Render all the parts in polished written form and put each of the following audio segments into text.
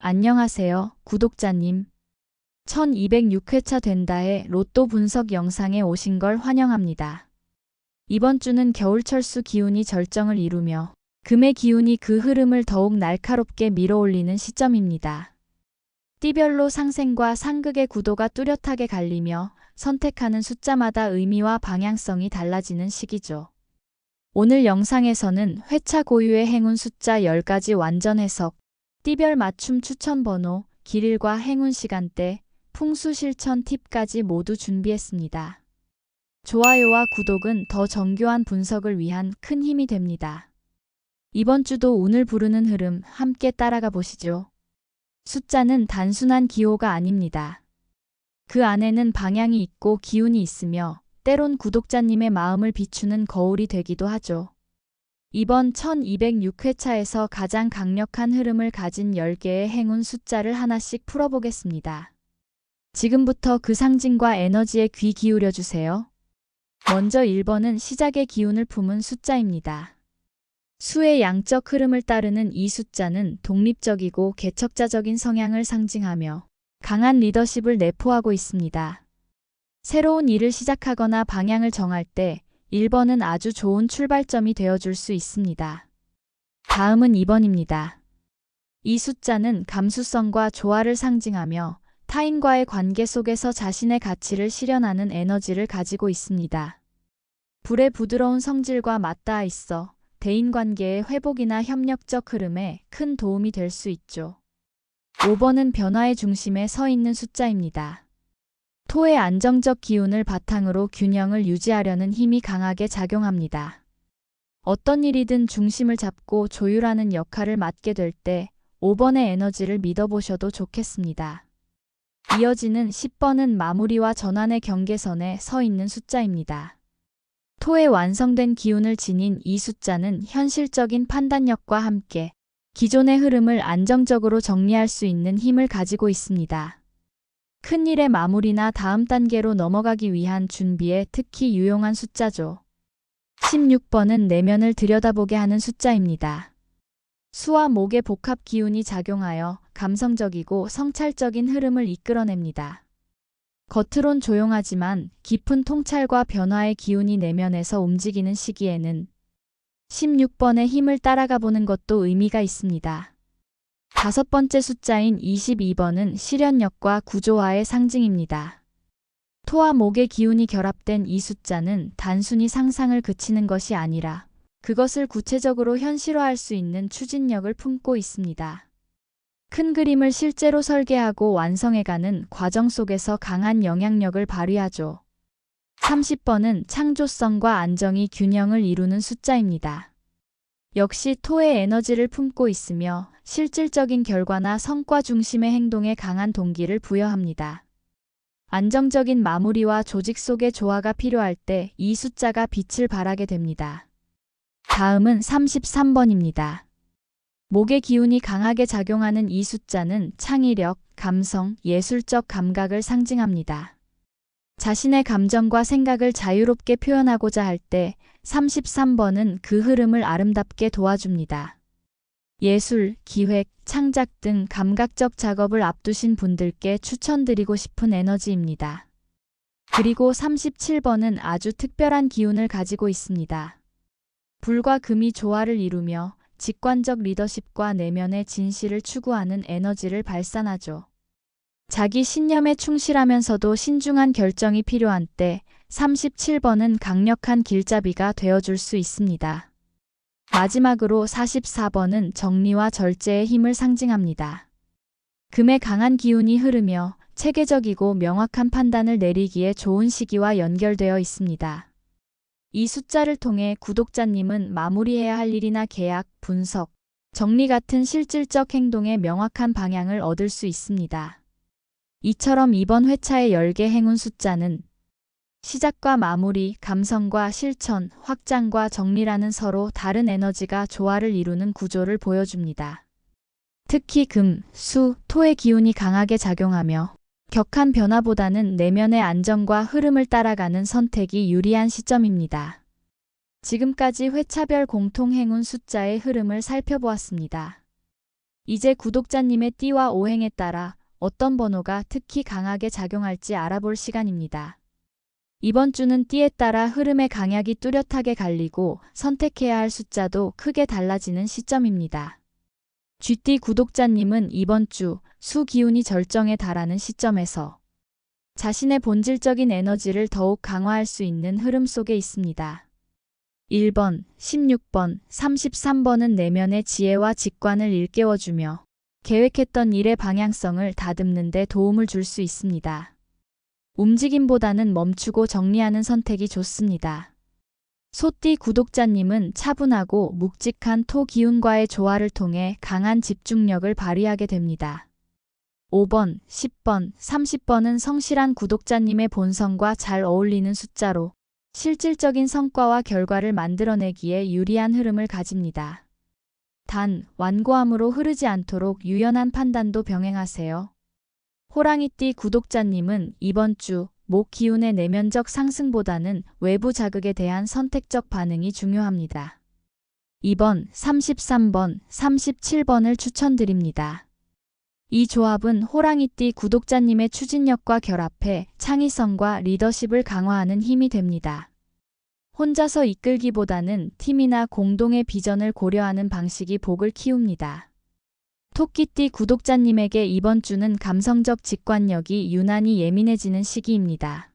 안녕하세요, 구독자님. 1206회차 된다의 로또 분석 영상에 오신 걸 환영합니다. 이번 주는 겨울철수 기운이 절정을 이루며 금의 기운이 그 흐름을 더욱 날카롭게 밀어올리는 시점입니다. 띠별로 상생과 상극의 구도가 뚜렷하게 갈리며 선택하는 숫자마다 의미와 방향성이 달라지는 시기죠. 오늘 영상에서는 회차 고유의 행운 숫자 10가지 완전 해석, 띠별 맞춤 추천 번호, 길일과 행운 시간대, 풍수 실천 팁까지 모두 준비했습니다. 좋아요와 구독은 더 정교한 분석을 위한 큰 힘이 됩니다. 이번 주도 운을 부르는 흐름 함께 따라가 보시죠. 숫자는 단순한 기호가 아닙니다. 그 안에는 방향이 있고 기운이 있으며 때론 구독자님의 마음을 비추는 거울이 되기도 하죠. 이번 1206회차에서 가장 강력한 흐름을 가진 10개의 행운 숫자를 하나씩 풀어보겠습니다. 지금부터 그 상징과 에너지에 귀 기울여 주세요. 먼저 1번은 시작의 기운을 품은 숫자입니다. 수의 양적 흐름을 따르는 이 숫자는 독립적이고 개척자적인 성향을 상징하며 강한 리더십을 내포하고 있습니다. 새로운 일을 시작하거나 방향을 정할 때 1번은 아주 좋은 출발점이 되어줄 수 있습니다. 다음은 2번입니다. 이 숫자는 감수성과 조화를 상징하며 타인과의 관계 속에서 자신의 가치를 실현하는 에너지를 가지고 있습니다. 불의 부드러운 성질과 맞닿아 있어 대인관계의 회복이나 협력적 흐름에 큰 도움이 될 수 있죠. 5번은 변화의 중심에 서 있는 숫자입니다. 토의 안정적 기운을 바탕으로 균형을 유지하려는 힘이 강하게 작용합니다. 어떤 일이든 중심을 잡고 조율하는 역할을 맡게 될 때 5번의 에너지를 믿어보셔도 좋겠습니다. 이어지는 10번은 마무리와 전환의 경계선에 서 있는 숫자입니다. 토의 완성된 기운을 지닌 이 숫자는 현실적인 판단력과 함께 기존의 흐름을 안정적으로 정리할 수 있는 힘을 가지고 있습니다. 큰 일의 마무리나 다음 단계로 넘어가기 위한 준비에 특히 유용한 숫자죠. 16번은 내면을 들여다보게 하는 숫자입니다. 수와 목의 복합 기운이 작용하여 감성적이고 성찰적인 흐름을 이끌어냅니다. 겉으론 조용하지만 깊은 통찰과 변화의 기운이 내면에서 움직이는 시기에는 16번의 힘을 따라가 보는 것도 의미가 있습니다. 다섯 번째 숫자인 22번은 실현력과 구조화의 상징입니다. 토와 목의 기운이 결합된 이 숫자는 단순히 상상을 그치는 것이 아니라 그것을 구체적으로 현실화할 수 있는 추진력을 품고 있습니다. 큰 그림을 실제로 설계하고 완성해가는 과정 속에서 강한 영향력을 발휘하죠. 30번은 창조성과 안정이 균형을 이루는 숫자입니다. 역시 토의 에너지를 품고 있으며 실질적인 결과나 성과 중심의 행동에 강한 동기를 부여합니다. 안정적인 마무리와 조직 속의 조화가 필요할 때 이 숫자가 빛을 발하게 됩니다. 다음은 33번입니다. 목의 기운이 강하게 작용하는 이 숫자는 창의력, 감성, 예술적 감각을 상징합니다. 자신의 감정과 생각을 자유롭게 표현하고자 할 때 33번은 그 흐름을 아름답게 도와줍니다. 예술, 기획, 창작 등 감각적 작업을 앞두신 분들께 추천드리고 싶은 에너지입니다. 그리고 37번은 아주 특별한 기운을 가지고 있습니다. 불과 금이 조화를 이루며 직관적 리더십과 내면의 진실을 추구하는 에너지를 발산하죠. 자기 신념에 충실하면서도 신중한 결정이 필요한 때 37번은 강력한 길잡이가 되어줄 수 있습니다. 마지막으로 44번은 정리와 절제의 힘을 상징합니다. 금의 강한 기운이 흐르며 체계적이고 명확한 판단을 내리기에 좋은 시기와 연결되어 있습니다. 이 숫자를 통해 구독자님은 마무리해야 할 일이나 계약, 분석, 정리 같은 실질적 행동에 명확한 방향을 얻을 수 있습니다. 이처럼 이번 회차의 10개 행운 숫자는 시작과 마무리, 감성과 실천, 확장과 정리라는 서로 다른 에너지가 조화를 이루는 구조를 보여줍니다. 특히 금, 수, 토의 기운이 강하게 작용하며 격한 변화보다는 내면의 안정과 흐름을 따라가는 선택이 유리한 시점입니다. 지금까지 회차별 공통 행운 숫자의 흐름을 살펴보았습니다. 이제 구독자님의 띠와 오행에 따라 어떤 번호가 특히 강하게 작용할지 알아볼 시간입니다. 이번 주는 띠에 따라 흐름의 강약이 뚜렷하게 갈리고 선택해야 할 숫자도 크게 달라지는 시점입니다. 쥐띠 구독자님은 이번 주 수 기운이 절정에 달하는 시점에서 자신의 본질적인 에너지를 더욱 강화할 수 있는 흐름 속에 있습니다. 1번, 16번, 33번은 내면의 지혜와 직관을 일깨워주며 계획했던 일의 방향성을 다듬는 데 도움을 줄 수 있습니다. 움직임보다는 멈추고 정리하는 선택이 좋습니다. 소띠 구독자님은 차분하고 묵직한 토 기운과의 조화를 통해 강한 집중력을 발휘하게 됩니다. 5번, 10번, 30번은 성실한 구독자님의 본성과 잘 어울리는 숫자로 실질적인 성과와 결과를 만들어내기에 유리한 흐름을 가집니다. 단, 완고함으로 흐르지 않도록 유연한 판단도 병행하세요. 호랑이띠 구독자님은 이번 주 목 기운의 내면적 상승보다는 외부 자극에 대한 선택적 반응이 중요합니다. 2번, 33번, 37번을 추천드립니다. 이 조합은 호랑이띠 구독자님의 추진력과 결합해 창의성과 리더십을 강화하는 힘이 됩니다. 혼자서 이끌기보다는 팀이나 공동의 비전을 고려하는 방식이 복을 키웁니다. 토끼띠 구독자님에게 이번 주는 감성적 직관력이 유난히 예민해지는 시기입니다.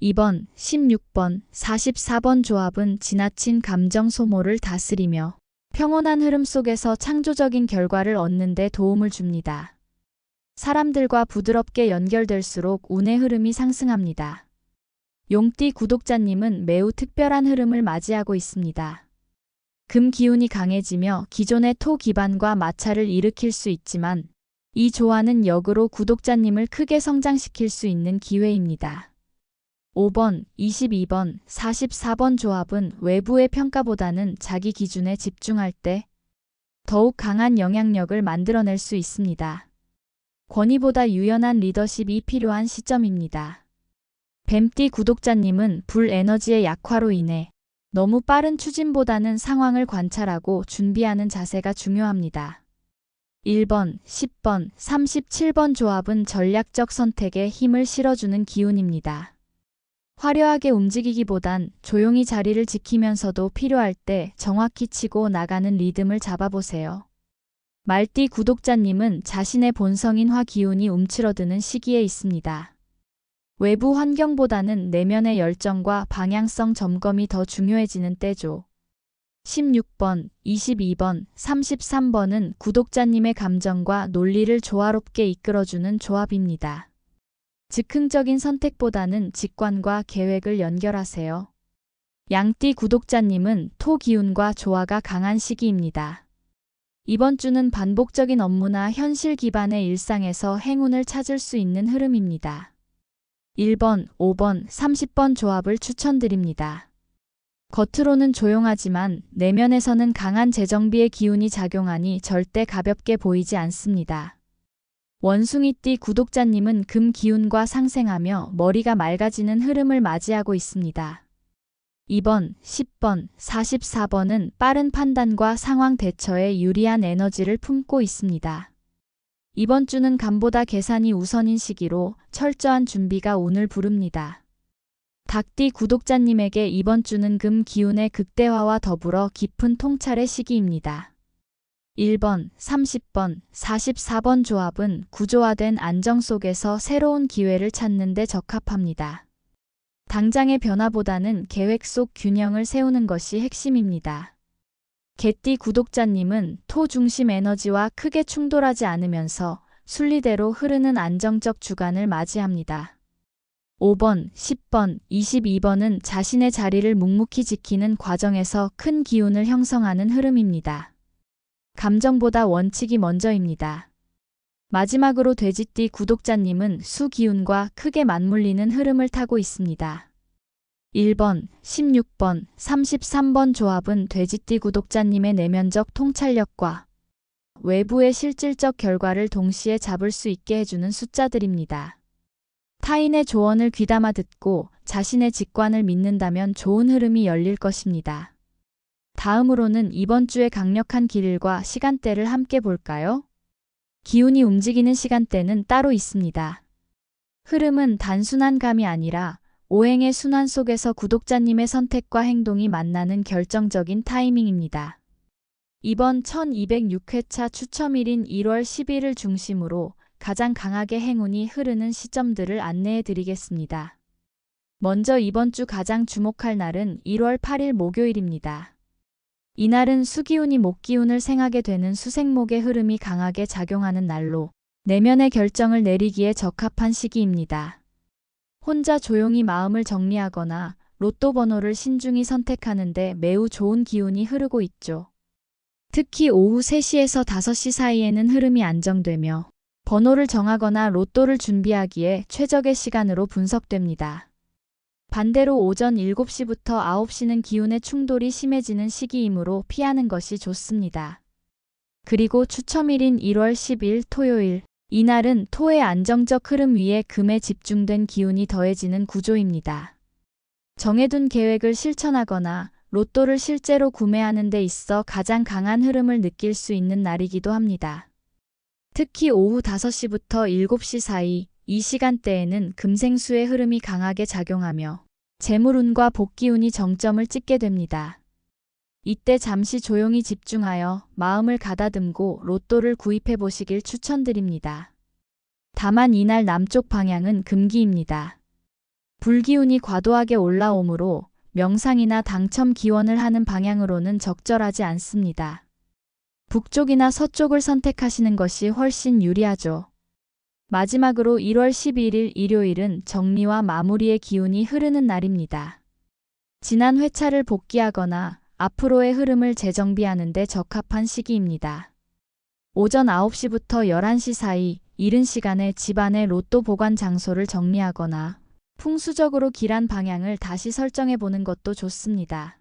2번, 16번, 44번 조합은 지나친 감정 소모를 다스리며 평온한 흐름 속에서 창조적인 결과를 얻는 데 도움을 줍니다. 사람들과 부드럽게 연결될수록 운의 흐름이 상승합니다. 용띠 구독자님은 매우 특별한 흐름을 맞이하고 있습니다. 금 기운이 강해지며 기존의 토 기반과 마찰을 일으킬 수 있지만 이 조화는 역으로 구독자님을 크게 성장시킬 수 있는 기회입니다. 5번, 22번, 44번 조합은 외부의 평가보다는 자기 기준에 집중할 때 더욱 강한 영향력을 만들어낼 수 있습니다. 권위보다 유연한 리더십이 필요한 시점입니다. 뱀띠 구독자님은 불 에너지의 약화로 인해 너무 빠른 추진보다는 상황을 관찰하고 준비하는 자세가 중요합니다. 1번, 10번, 37번 조합은 전략적 선택에 힘을 실어주는 기운입니다. 화려하게 움직이기보단 조용히 자리를 지키면서도 필요할 때 정확히 치고 나가는 리듬을 잡아보세요. 말띠 구독자님은 자신의 본성인 화 기운이 움츠러드는 시기에 있습니다. 외부 환경보다는 내면의 열정과 방향성 점검이 더 중요해지는 때죠. 16번, 22번, 33번은 구독자님의 감정과 논리를 조화롭게 이끌어주는 조합입니다. 즉흥적인 선택보다는 직관과 계획을 연결하세요. 양띠 구독자님은 토 기운과 조화가 강한 시기입니다. 이번 주는 반복적인 업무나 현실 기반의 일상에서 행운을 찾을 수 있는 흐름입니다. 1번, 5번, 30번 조합을 추천드립니다. 겉으로는 조용하지만 내면에서는 강한 재정비의 기운이 작용하니 절대 가볍게 보이지 않습니다. 원숭이띠 구독자님은 금 기운과 상생하며 머리가 맑아지는 흐름을 맞이하고 있습니다. 2번, 10번, 44번은 빠른 판단과 상황 대처에 유리한 에너지를 품고 있습니다. 이번 주는 감보다 계산이 우선인 시기로 철저한 준비가 운을 부릅니다. 닭띠 구독자님에게 이번 주는 금 기운의 극대화와 더불어 깊은 통찰의 시기입니다. 1번, 30번, 44번 조합은 구조화된 안정 속에서 새로운 기회를 찾는 데 적합합니다. 당장의 변화보다는 계획 속 균형을 세우는 것이 핵심입니다. 개띠 구독자님은 토 중심 에너지와 크게 충돌하지 않으면서 순리대로 흐르는 안정적 주간을 맞이합니다. 5번, 10번, 22번은 자신의 자리를 묵묵히 지키는 과정에서 큰 기운을 형성하는 흐름입니다. 감정보다 원칙이 먼저입니다. 마지막으로 돼지띠 구독자님은 수 기운과 크게 맞물리는 흐름을 타고 있습니다. 1번, 16번, 33번 조합은 돼지띠 구독자님의 내면적 통찰력과 외부의 실질적 결과를 동시에 잡을 수 있게 해주는 숫자들입니다. 타인의 조언을 귀담아 듣고 자신의 직관을 믿는다면 좋은 흐름이 열릴 것입니다. 다음으로는 이번 주의 강력한 길과 시간대를 함께 볼까요? 기운이 움직이는 시간대는 따로 있습니다. 흐름은 단순한 감이 아니라 오행의 순환 속에서 구독자님의 선택과 행동이 만나는 결정적인 타이밍입니다. 이번 1206회차 추첨일인 1월 10일을 중심으로 가장 강하게 행운이 흐르는 시점들을 안내해 드리겠습니다. 먼저 이번 주 가장 주목할 날은 1월 8일 목요일입니다. 이날은 수기운이 목기운을 생하게 되는 수생목의 흐름이 강하게 작용하는 날로 내면의 결정을 내리기에 적합한 시기입니다. 혼자 조용히 마음을 정리하거나 로또 번호를 신중히 선택하는 데 매우 좋은 기운이 흐르고 있죠. 특히 오후 3시에서 5시 사이에는 흐름이 안정되며 번호를 정하거나 로또를 준비하기에 최적의 시간으로 분석됩니다. 반대로 오전 7시부터 9시는 기운의 충돌이 심해지는 시기이므로 피하는 것이 좋습니다. 그리고 추첨일인 1월 10일 토요일, 이날은 토의 안정적 흐름 위에 금에 집중된 기운이 더해지는 구조입니다. 정해둔 계획을 실천하거나 로또를 실제로 구매하는 데 있어 가장 강한 흐름을 느낄 수 있는 날이기도 합니다. 특히 오후 5시부터 7시 사이, 이 시간대에는 금생수의 흐름이 강하게 작용하며 재물운과 복기운이 정점을 찍게 됩니다. 이때 잠시 조용히 집중하여 마음을 가다듬고 로또를 구입해 보시길 추천드립니다. 다만 이날 남쪽 방향은 금기입니다. 불기운이 과도하게 올라오므로 명상이나 당첨 기원을 하는 방향으로는 적절하지 않습니다. 북쪽이나 서쪽을 선택하시는 것이 훨씬 유리하죠. 마지막으로 1월 11일 일요일은 정리와 마무리의 기운이 흐르는 날입니다. 지난 회차를 복귀하거나 앞으로의 흐름을 재정비하는 데 적합한 시기입니다. 오전 9시부터 11시 사이 이른 시간에 집안의 로또 보관 장소를 정리하거나 풍수적으로 길한 방향을 다시 설정해 보는 것도 좋습니다.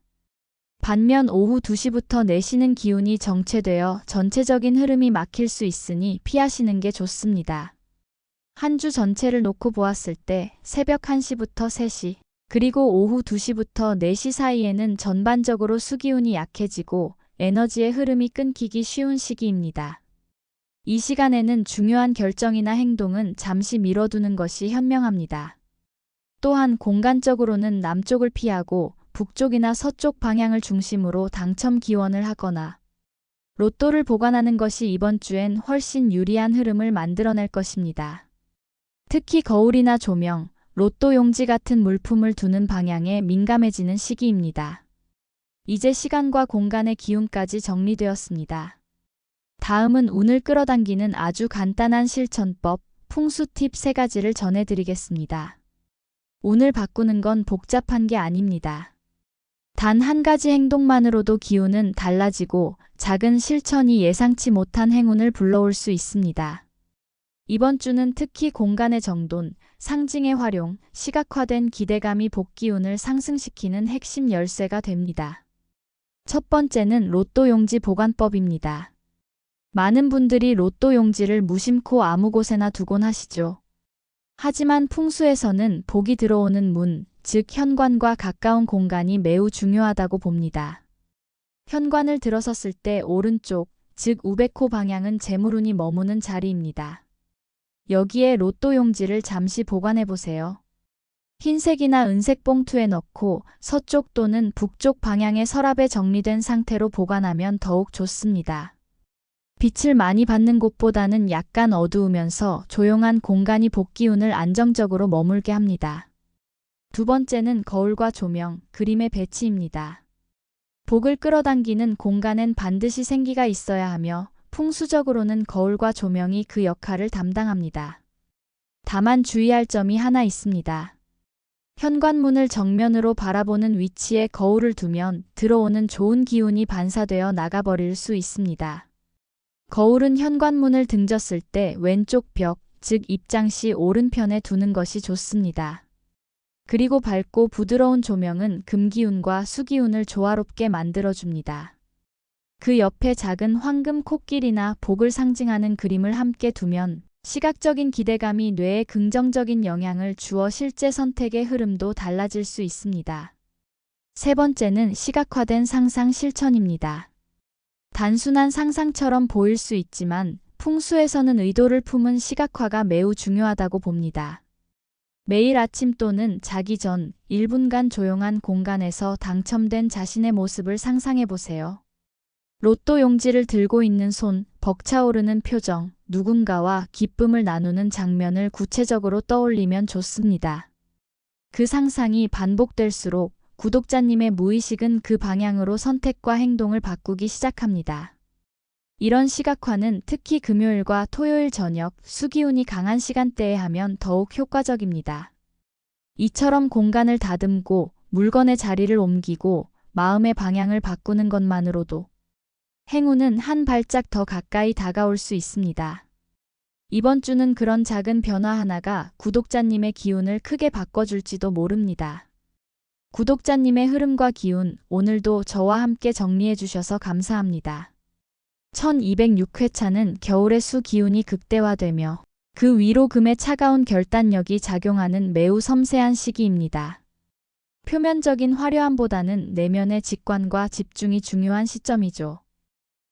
반면 오후 2시부터 4시는 기운이 정체되어 전체적인 흐름이 막힐 수 있으니 피하시는 게 좋습니다. 한 주 전체를 놓고 보았을 때 새벽 1시부터 3시, 그리고 오후 2시부터 4시 사이에는 전반적으로 수기운이 약해지고 에너지의 흐름이 끊기기 쉬운 시기입니다. 이 시간에는 중요한 결정이나 행동은 잠시 미뤄두는 것이 현명합니다. 또한 공간적으로는 남쪽을 피하고 북쪽이나 서쪽 방향을 중심으로 당첨 기원을 하거나 로또를 보관하는 것이 이번 주엔 훨씬 유리한 흐름을 만들어낼 것입니다. 특히 거울이나 조명, 로또 용지 같은 물품을 두는 방향에 민감해지는 시기입니다. 이제 시간과 공간의 기운까지 정리되었습니다. 다음은 운을 끌어당기는 아주 간단한 실천법, 풍수 팁 3가지를 전해드리겠습니다. 운을 바꾸는 건 복잡한 게 아닙니다. 단 한 가지 행동만으로도 기운은 달라지고 작은 실천이 예상치 못한 행운을 불러올 수 있습니다. 이번 주는 특히 공간의 정돈, 상징의 활용, 시각화된 기대감이 복기운을 상승시키는 핵심 열쇠가 됩니다. 첫 번째는 로또 용지 보관법입니다. 많은 분들이 로또 용지를 무심코 아무 곳에나 두곤 하시죠. 하지만 풍수에서는 복이 들어오는 문, 즉 현관과 가까운 공간이 매우 중요하다고 봅니다. 현관을 들어섰을 때 오른쪽, 즉 우베코 방향은 재물운이 머무는 자리입니다. 여기에 로또 용지를 잠시 보관해 보세요. 흰색이나 은색 봉투에 넣고 서쪽 또는 북쪽 방향의 서랍에 정리된 상태로 보관하면 더욱 좋습니다. 빛을 많이 받는 곳보다는 약간 어두우면서 조용한 공간이 복기운을 안정적으로 머물게 합니다. 두 번째는 거울과 조명, 그림의 배치입니다. 복을 끌어당기는 공간엔 반드시 생기가 있어야 하며 풍수적으로는 거울과 조명이 그 역할을 담당합니다. 다만 주의할 점이 하나 있습니다. 현관문을 정면으로 바라보는 위치에 거울을 두면 들어오는 좋은 기운이 반사되어 나가버릴 수 있습니다. 거울은 현관문을 등졌을 때 왼쪽 벽, 즉 입장 시 오른편에 두는 것이 좋습니다. 그리고 밝고 부드러운 조명은 금기운과 수기운을 조화롭게 만들어줍니다. 그 옆에 작은 황금 코끼리나 복을 상징하는 그림을 함께 두면 시각적인 기대감이 뇌에 긍정적인 영향을 주어 실제 선택의 흐름도 달라질 수 있습니다. 세 번째는 시각화된 상상 실천입니다. 단순한 상상처럼 보일 수 있지만 풍수에서는 의도를 품은 시각화가 매우 중요하다고 봅니다. 매일 아침 또는 자기 전 1분간 조용한 공간에서 당첨된 자신의 모습을 상상해 보세요. 로또 용지를 들고 있는 손, 벅차오르는 표정, 누군가와 기쁨을 나누는 장면을 구체적으로 떠올리면 좋습니다. 그 상상이 반복될수록 구독자님의 무의식은 그 방향으로 선택과 행동을 바꾸기 시작합니다. 이런 시각화는 특히 금요일과 토요일 저녁, 수기운이 강한 시간대에 하면 더욱 효과적입니다. 이처럼 공간을 다듬고 물건의 자리를 옮기고 마음의 방향을 바꾸는 것만으로도 행운은 한 발짝 더 가까이 다가올 수 있습니다. 이번 주는 그런 작은 변화 하나가 구독자님의 기운을 크게 바꿔줄지도 모릅니다. 구독자님의 흐름과 기운, 오늘도 저와 함께 정리해 주셔서 감사합니다. 1206회차는 겨울의 수 기운이 극대화되며 그 위로 금의 차가운 결단력이 작용하는 매우 섬세한 시기입니다. 표면적인 화려함보다는 내면의 직관과 집중이 중요한 시점이죠.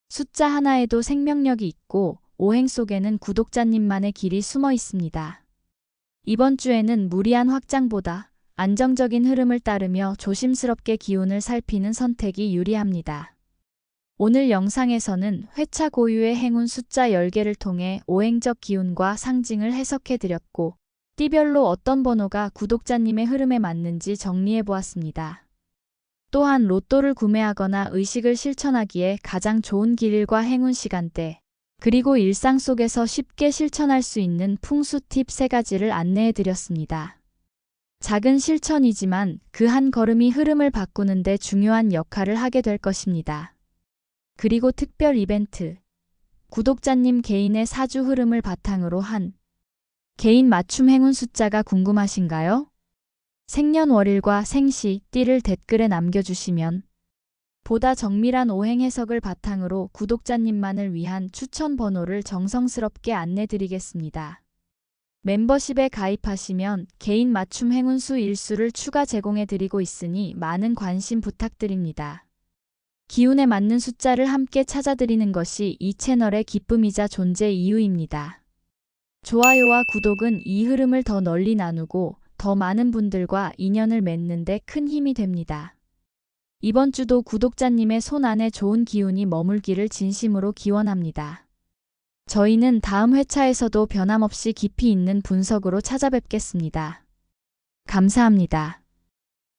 숫자 하나에도 생명력이 있고 오행 속에는 구독자님만의 길이 숨어 있습니다. 이번 주에는 무리한 확장보다 안정적인 흐름을 따르며 조심스럽게 기운을 살피는 선택이 유리합니다. 오늘 영상에서는 회차 고유의 행운 숫자 10개를 통해 오행적 기운과 상징을 해석해 드렸고, 띠별로 어떤 번호가 구독자님의 흐름에 맞는지 정리해 보았습니다. 또한 로또를 구매하거나 의식을 실천하기에 가장 좋은 길일과 행운 시간대, 그리고 일상 속에서 쉽게 실천할 수 있는 풍수 팁 3가지를 안내해 드렸습니다. 작은 실천이지만 그 한 걸음이 흐름을 바꾸는 데 중요한 역할을 하게 될 것입니다. 그리고 특별 이벤트. 구독자님 개인의 사주 흐름을 바탕으로 한 개인 맞춤 행운 숫자가 궁금하신가요? 생년월일과 생시, 띠를 댓글에 남겨주시면 보다 정밀한 오행 해석을 바탕으로 구독자님만을 위한 추천 번호를 정성스럽게 안내드리겠습니다. 멤버십에 가입하시면 개인 맞춤 행운수 일수를 추가 제공해드리고 있으니 많은 관심 부탁드립니다. 기운에 맞는 숫자를 함께 찾아드리는 것이 이 채널의 기쁨이자 존재 이유입니다. 좋아요와 구독은 이 흐름을 더 널리 나누고 더 많은 분들과 인연을 맺는 데 큰 힘이 됩니다. 이번 주도 구독자님의 손 안에 좋은 기운이 머물기를 진심으로 기원합니다. 저희는 다음 회차에서도 변함없이 깊이 있는 분석으로 찾아뵙겠습니다. 감사합니다.